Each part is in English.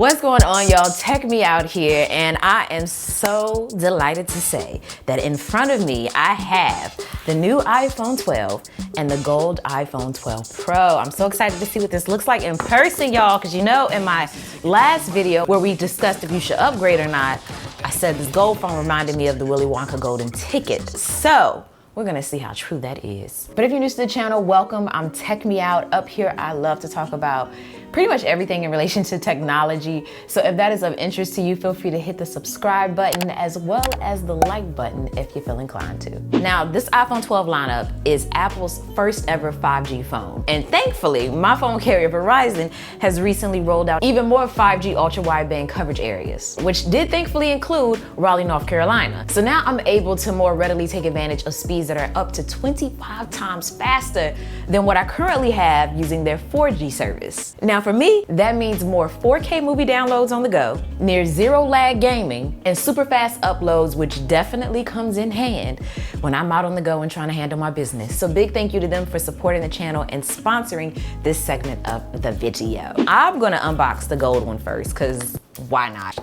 What's going on, y'all? Tech Me Out here, and I am so delighted to say that in front of me I have the new iPhone 12 and the gold iPhone 12 Pro. I'm so excited to see what this looks like in person, y'all, because you know in my last video where we discussed if you should upgrade or not, I said this gold phone reminded me of the Willy Wonka golden ticket. So we're gonna see how true that is. But if you're new to the channel, welcome. I'm Tech Me Out. Up here, I love to talk about pretty much everything in relation to technology. So if that is of interest to you, feel free to hit the subscribe button as well as the like button if you feel inclined to. Now, this iPhone 12 lineup is Apple's first ever 5G phone. And thankfully, my phone carrier Verizon has recently rolled out even more 5G ultra wideband coverage areas, which did thankfully include Raleigh, North Carolina. So now I'm able to more readily take advantage of speeds that are up to 25 times faster than what I currently have using their 4G service. Now for me, that means more 4K movie downloads on the go, near zero lag gaming, and super fast uploads, which definitely comes in hand when I'm out on the go and trying to handle my business. So big thank you to them for supporting the channel and sponsoring this segment of the video. I'm gonna unbox the gold one first, cause why not?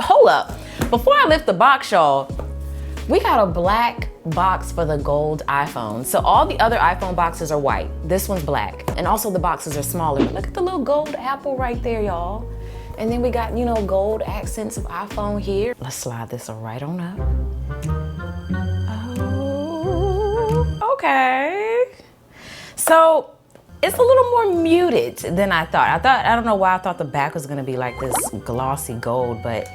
Hold up, before I lift the box, y'all, we got a black box for the gold iPhone. So all the other iPhone boxes are white. This one's black. And also the boxes are smaller. But look at the little gold apple right there, y'all. And then we got, you know, gold accents of iPhone here. Let's slide this right on up. Oh, okay. So it's a little more muted than I thought. I don't know why I thought the back was gonna be like this glossy gold, but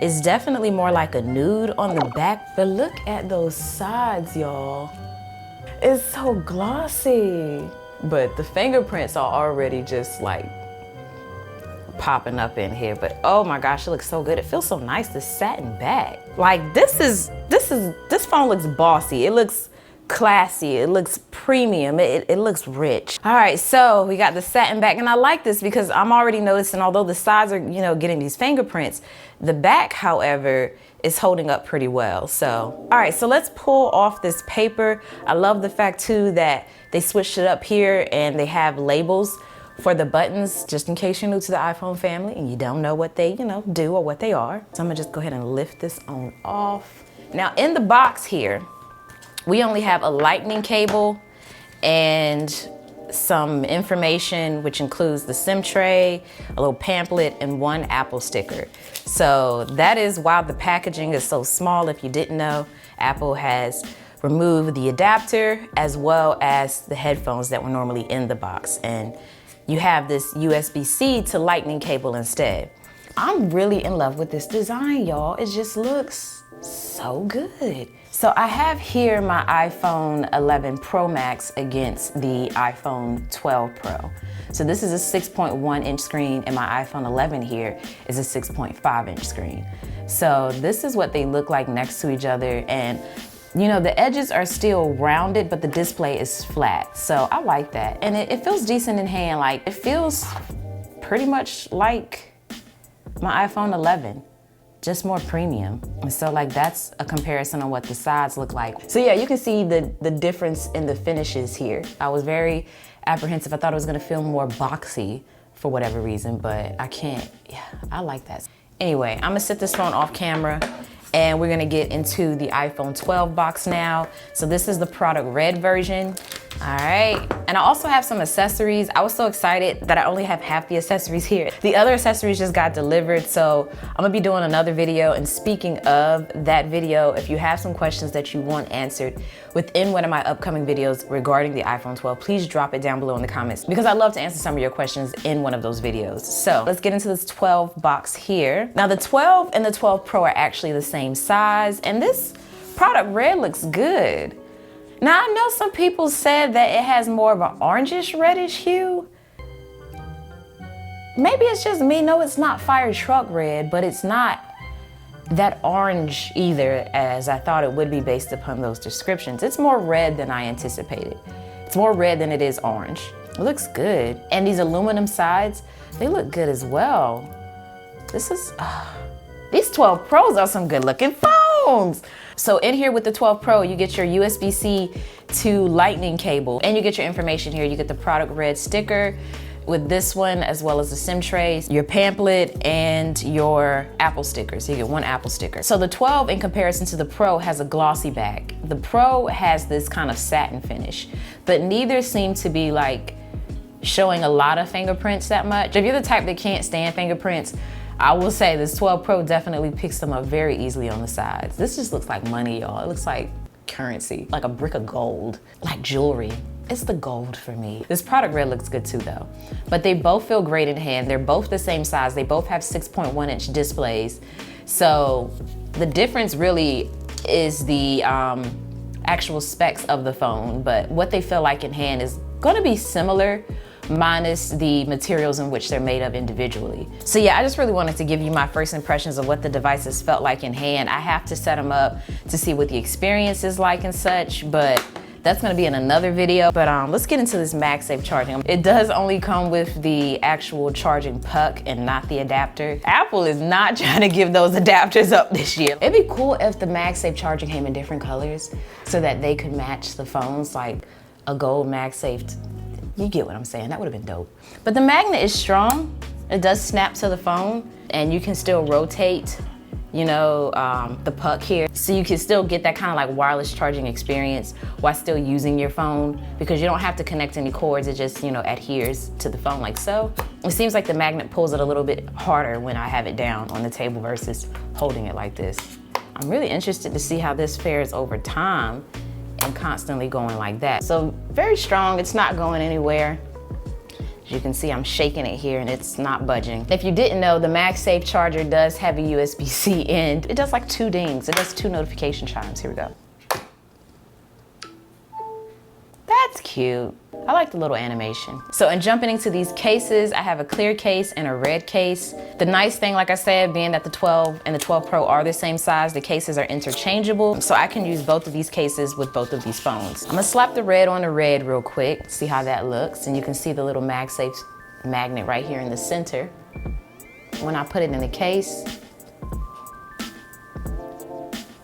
it's definitely more like a nude on the back, but look at those sides, y'all. It's so glossy. But the fingerprints are already just like popping up in here. But oh my gosh, it looks so good. It feels so nice, this satin back. Like this phone looks bossy. It looks classy, it looks premium, it looks rich. All right, so we got the satin back, and I like this because I'm already noticing, although the sides are, you know, getting these fingerprints, the back, however, is holding up pretty well. So, all right, so let's pull off this paper. I love the fact too that they switched it up here and they have labels for the buttons, just in case you're new to the iPhone family and you don't know what they, you know, do or what they are. So I'm gonna just go ahead and lift this on off. Now in the box here, we only have a lightning cable and some information, which includes the SIM tray, a little pamphlet, and one Apple sticker. So that is why the packaging is so small. If you didn't know, Apple has removed the adapter as well as the headphones that were normally in the box. And you have this USB-C to lightning cable instead. I'm really in love with this design, y'all. It just looks so good. So I have here my iPhone 11 Pro Max against the iPhone 12 Pro. So this is a 6.1 inch screen and my iPhone 11 here is a 6.5 inch screen. So this is what they look like next to each other. And you know, the edges are still rounded, but the display is flat. So I like that. And it feels decent in hand. Like it feels pretty much like my iPhone 11. Just more premium. And so like that's a comparison on what the sides look like. So yeah, you can see the difference in the finishes here. I was very apprehensive. I thought it was gonna feel more boxy for whatever reason, but I can't, yeah, I like that. Anyway, I'm gonna set this phone off camera and we're gonna get into the iPhone 12 box now. So this is the product red version. All right, and I also have some accessories. I was so excited that I only have half the accessories here. The other accessories just got delivered, so I'm gonna be doing another video. And speaking of that video, if you have some questions that you want answered within one of my upcoming videos regarding the iPhone 12, please drop it down below in the comments because I'd love to answer some of your questions in one of those videos. So let's get into this 12 box here. Now the 12 and the 12 Pro are actually the same size, and this product red looks good. Now, I know some people said that it has more of an orangish reddish hue. Maybe it's just me. No, it's not fire truck red, but it's not that orange either as I thought it would be based upon those descriptions. It's more red than I anticipated. It's more red than it is orange. It looks good. And these aluminum sides, they look good as well. These 12 Pros are some good looking phones. So in here with the 12 Pro, you get your USB-C to lightning cable and you get your information here. You get the product red sticker, with this one, as well as the SIM trays, your pamphlet, and your Apple sticker. So you get one Apple sticker. So the 12 in comparison to the Pro has a glossy back. The Pro has this kind of satin finish, but neither seem to be like showing a lot of fingerprints that much. If you're the type that can't stand fingerprints, I will say this 12 Pro definitely picks them up very easily on the sides. This just looks like money, y'all. It looks like currency, like a brick of gold, like jewelry. It's the gold for me. This product red looks good too though. But they both feel great in hand. They're both the same size. They both have 6.1 inch displays. So the difference really is the actual specs of the phone, but what they feel like in hand is gonna be similar, minus the materials in which they're made of individually. So yeah, I just really wanted to give you my first impressions of what the devices felt like in hand. I have to set them up to see what the experience is like and such, but that's gonna be in another video. But let's get into this MagSafe charging. It does only come with the actual charging puck and not the adapter. Apple is not trying to give those adapters up this year. It'd be cool if the MagSafe charging came in different colors so that they could match the phones, like a gold MagSafe. You get what I'm saying, that would have been dope. But the magnet is strong. It does snap to the phone and you can still rotate, you know, the puck here. So you can still get that kind of like wireless charging experience while still using your phone, because you don't have to connect any cords. It just, you know, adheres to the phone like so. It seems like the magnet pulls it a little bit harder when I have it down on the table versus holding it like this. I'm really interested to see how this fares over time and constantly going like that. So very strong, it's not going anywhere. As you can see, I'm shaking it here and it's not budging. If you didn't know, the MagSafe charger does have a USB-C end. It does like 2 dings. It does 2 notification chimes. Here we go. That's cute. I like the little animation. So in jumping into these cases, I have a clear case and a red case. The nice thing, like I said, being that the 12 and the 12 Pro are the same size, the cases are interchangeable. So I can use both of these cases with both of these phones. I'm gonna slap the red on the red real quick, see how that looks. And you can see the little MagSafe magnet right here in the center. When I put it in the case,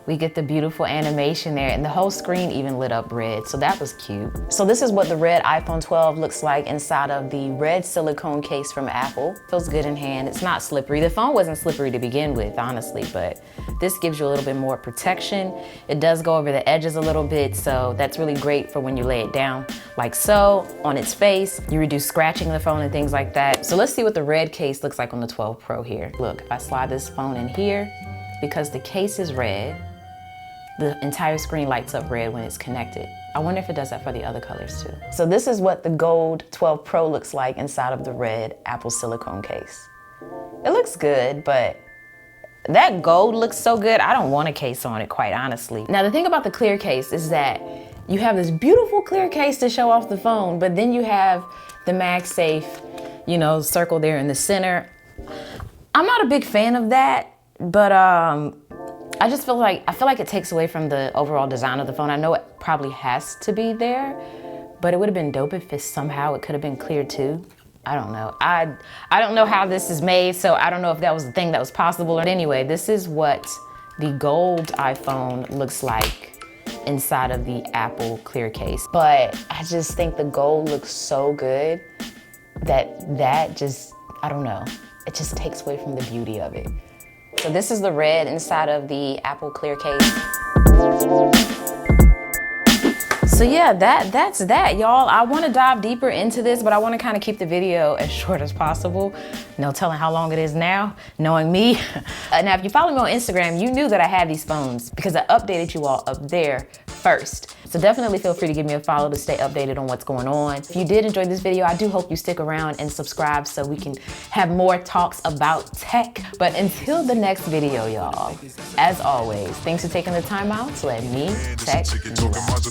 we get the beautiful animation there, and the whole screen even lit up red, so that was cute. So this is what the red iPhone 12 looks like inside of the red silicone case from Apple. Feels good in hand, it's not slippery. The phone wasn't slippery to begin with, honestly, but this gives you a little bit more protection. It does go over the edges a little bit, so that's really great for when you lay it down like so, on its face. You reduce scratching the phone and things like that. So let's see what the red case looks like on the 12 Pro here. Look, if I slide this phone in here, because the case is red, the entire screen lights up red when it's connected. I wonder if it does that for the other colors too. So this is what the gold 12 Pro looks like inside of the red Apple silicone case. It looks good, but that gold looks so good, I don't want a case on it, quite honestly. Now the thing about the clear case is that you have this beautiful clear case to show off the phone, but then you have the MagSafe, you know, circle there in the center. I'm not a big fan of that, but I just feel like it takes away from the overall design of the phone. I know it probably has to be there, but it would have been dope if it somehow it could have been clear too. I don't know. I don't know how this is made, so I don't know if that was the thing that was possible. But anyway, this is what the gold iPhone looks like inside of the Apple clear case. But I just think the gold looks so good that just, I don't know, it just takes away from the beauty of it. So this is the red inside of the Apple clear case. So yeah, that's that, y'all. I want to dive deeper into this, but I want to kind of keep the video as short as possible. No telling how long it is now, knowing me. Now, if you follow me on Instagram, you knew that I had these phones because I updated you all up there first. So definitely feel free to give me a follow to stay updated on what's going on. If you did enjoy this video, I do hope you stick around and subscribe so we can have more talks about tech. But until the next video, y'all, as always, thanks for taking the time out to let me tech you out.